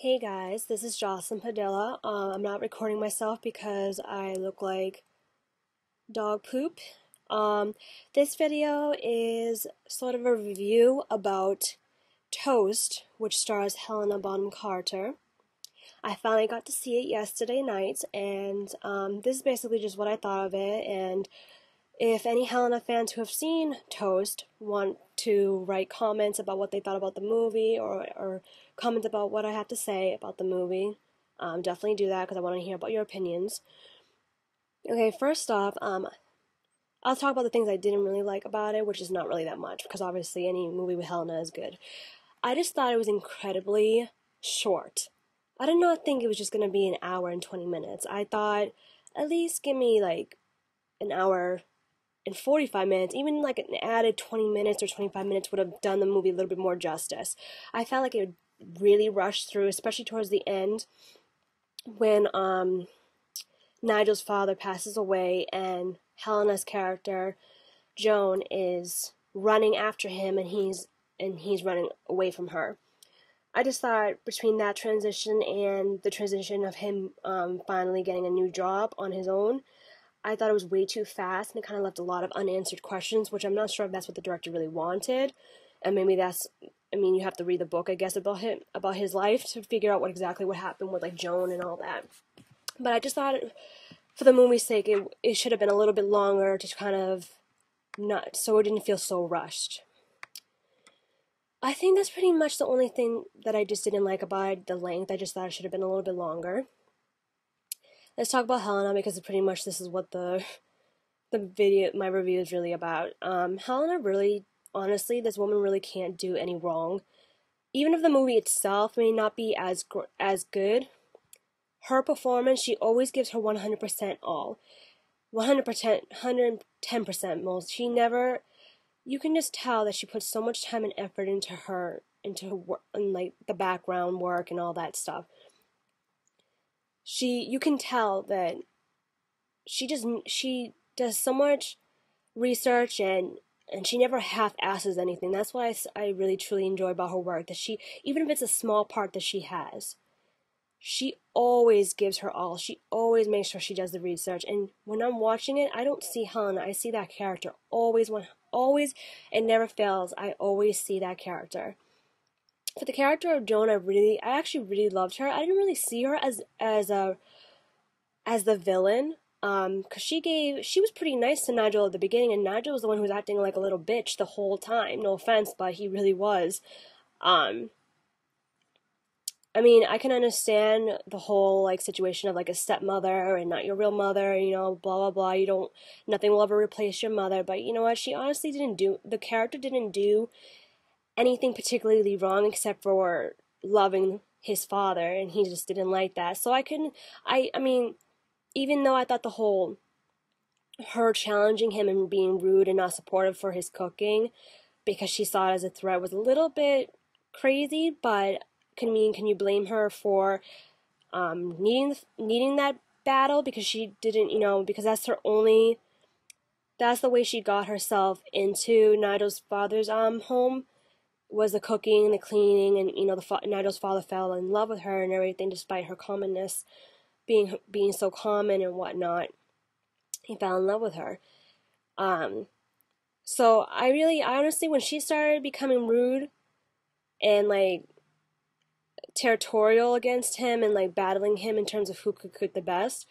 Hey guys, this is Jocelyn Padilla. I'm not recording myself because I look like dog poop. Um, this video is sort of a review about Toast, which stars Helena Bonham Carter. I finally got to see it yesterday night, and this is basically just what I thought of it. And if any Helena fans who have seen Toast want to write comments about what they thought about the movie or comment about what I have to say about the movie, definitely do that because I want to hear about your opinions. Okay, first off, I'll talk about the things I didn't really like about it, which is not really that much because obviously any movie with Helena is good. I just thought it was incredibly short. I did not think it was just going to be an hour and 20 minutes. I thought at least give me like an hour and 45 minutes, even like an added 20 minutes or 25 minutes would have done the movie a little bit more justice. I felt like it really rushed through, especially towards the end when Nigel's father passes away and Helena's character Joan is running after him and he's running away from her. I just thought between that transition and the transition of him finally getting a new job on his own, I thought it was way too fast, and it kind of left a lot of unanswered questions, which I'm not sure if that's what the director really wanted. And maybe you have to read the book, I guess, about his life to figure out exactly what happened with, like, Joan and all that. But I just thought, for the movie's sake, it should have been a little bit longer to kind of not, so it didn't feel so rushed. I think that's pretty much the only thing that I just didn't like about the length. I just thought it should have been a little bit longer. Let's talk about Helena because pretty much this is what my review is really about. Helena really, honestly, this woman really can't do any wrong. Even if the movie itself may not be as good, her performance, she always gives her 100% all. 100%, 110% most. She never, you can just tell that she puts so much time and effort into her work, and like the background work and all that stuff. You can tell that she does so much research and she never half-asses anything. That's what I really truly enjoy about her work, that she, even if it's a small part that she has, she always gives her all. She always makes sure she does the research. And when I'm watching it, I don't see Helena. I see that character. Always, it never fails. I always see that character. For the character of Joan, I actually really loved her. I didn't really see her as the villain, because she was pretty nice to Nigel at the beginning, and Nigel was the one who was acting like a little bitch the whole time. No offense, but he really was. I can understand the whole, like, situation of, like, a stepmother and not your real mother, blah, blah, blah, nothing will ever replace your mother, but you know what, the character didn't do anything particularly wrong except for loving his father, and he just didn't like that. So even though I thought her challenging him and being rude and not supportive for his cooking because she saw it as a threat was a little bit crazy, but can you blame her for needing that battle because she didn't, because that's the way she got herself into Nigel's father's home, was the cooking and the cleaning, and Nigel's father fell in love with her and everything despite her commonness, being so common and whatnot. He fell in love with her. So I honestly, when she started becoming rude and like territorial against him and like battling him in terms of who could cook the best,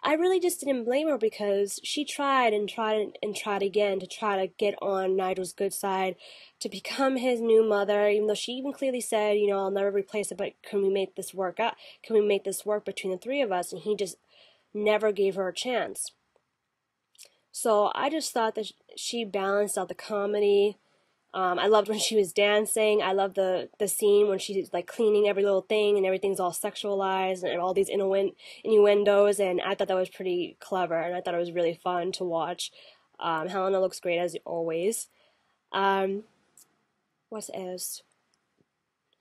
I really just didn't blame her because she tried and tried and tried again to try to get on Nigel's good side, to become his new mother, even though she even clearly said, I'll never replace it, but can we make this work out? Can we make this work between the three of us? And he just never gave her a chance. So I just thought that she balanced out the comedy. I loved when she was dancing. I loved the scene when she's like cleaning every little thing and everything's all sexualized and all these innuendos, and I thought that was pretty clever, and I thought it was really fun to watch. Helena looks great as always. What else?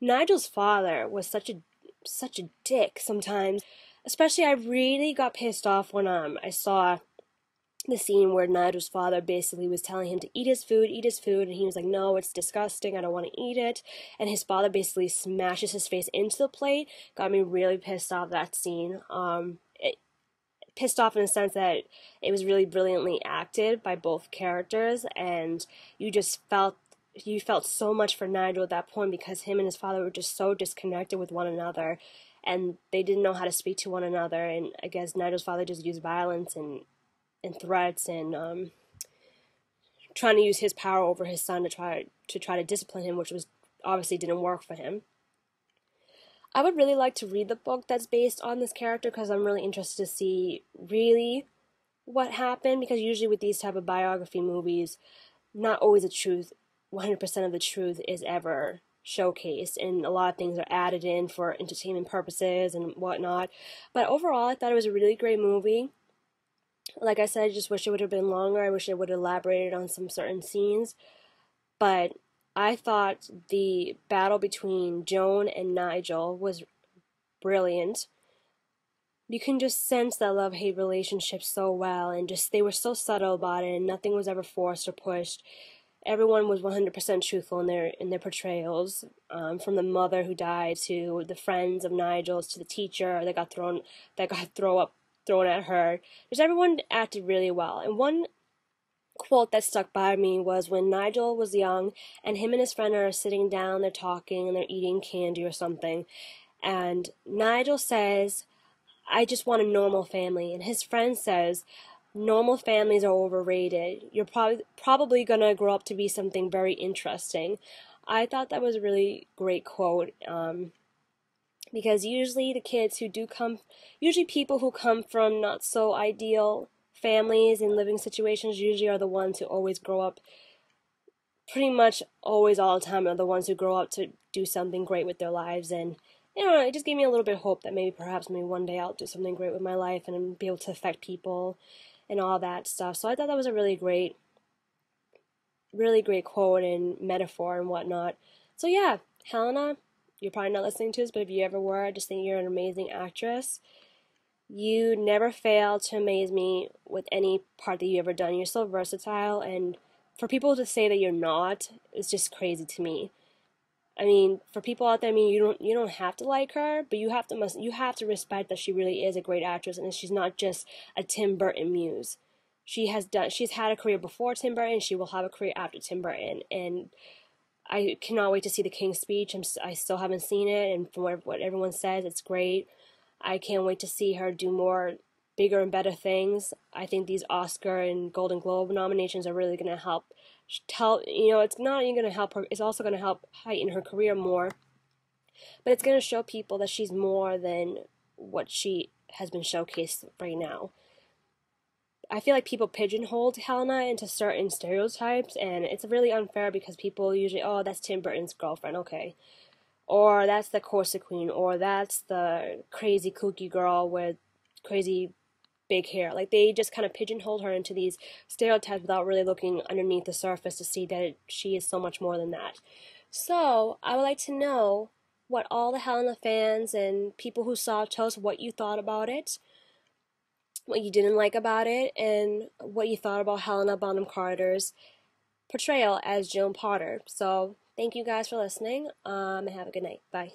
Nigel's father was such a dick sometimes. Especially, I really got pissed off when I saw the scene where Nigel's father basically was telling him to eat his food, and he was like, no, it's disgusting, I don't want to eat it, and his father basically smashes his face into the plate. Got me really pissed off, that scene. Pissed off in the sense that it was really brilliantly acted by both characters, and you felt so much for Nigel at that point, because him and his father were just so disconnected with one another, and they didn't know how to speak to one another, and I guess Nigel's father just used violence and threats and trying to use his power over his son to try to discipline him, which was obviously didn't work for him. I would really like to read the book that's based on this character, because I'm really interested to see really what happened, because usually with these type of biography movies, not always the truth, 100% of the truth is ever showcased, and a lot of things are added in for entertainment purposes and whatnot. But overall, I thought it was a really great movie. Like I said, I just wish it would have been longer. I wish it would have elaborated on some certain scenes. But I thought the battle between Joan and Nigel was brilliant. You can just sense that love-hate relationship so well, and just they were so subtle about it, and nothing was ever forced or pushed. Everyone was 100% truthful in their portrayals, from the mother who died to the friends of Nigel's to the teacher that got thrown at her. Just everyone acted really well. And one quote that stuck by me was when Nigel was young and him and his friend are sitting down, they're talking and they're eating candy or something, and Nigel says, I just want a normal family, and his friend says, normal families are overrated. You're probably gonna grow up to be something very interesting. I thought that was a really great quote, because usually people who come from not so ideal families and living situations usually are the ones who always grow up, pretty much always all the time, are the ones who grow up to do something great with their lives. And it just gave me a little bit of hope that maybe one day I'll do something great with my life and be able to affect people and all that stuff. So I thought that was a really great quote and metaphor and whatnot. So yeah, Helena, you're probably not listening to this, but if you ever were, I just think you're an amazing actress. You never fail to amaze me with any part that you've ever done. You're so versatile, and for people to say that you're not, it's just crazy to me. I mean, for people out there, I mean, you don't have to like her, but you have to respect that she really is a great actress, and she's not just a Tim Burton muse. She's had a career before Tim Burton, she will have a career after Tim Burton, and I cannot wait to see The King's Speech. I still haven't seen it, and from what everyone says, it's great. I can't wait to see her do more bigger and better things. I think these Oscar and Golden Globe nominations are really going to help it's not even going to help her, it's also going to help heighten her career more. But it's going to show people that she's more than what she has been showcased right now. I feel like people pigeonhole Helena into certain stereotypes, and it's really unfair, because people usually, oh, that's Tim Burton's girlfriend, okay. Or that's the Corset Queen, or that's the crazy kooky girl with crazy big hair. Like, they just kind of pigeonhole her into these stereotypes without really looking underneath the surface to see that she is so much more than that. So, I would like to know what all the Helena fans and people who saw it, tell us what you thought about it, what you didn't like about it, and what you thought about Helena Bonham Carter's portrayal as Joan Potter. So, thank you guys for listening, and have a good night. Bye.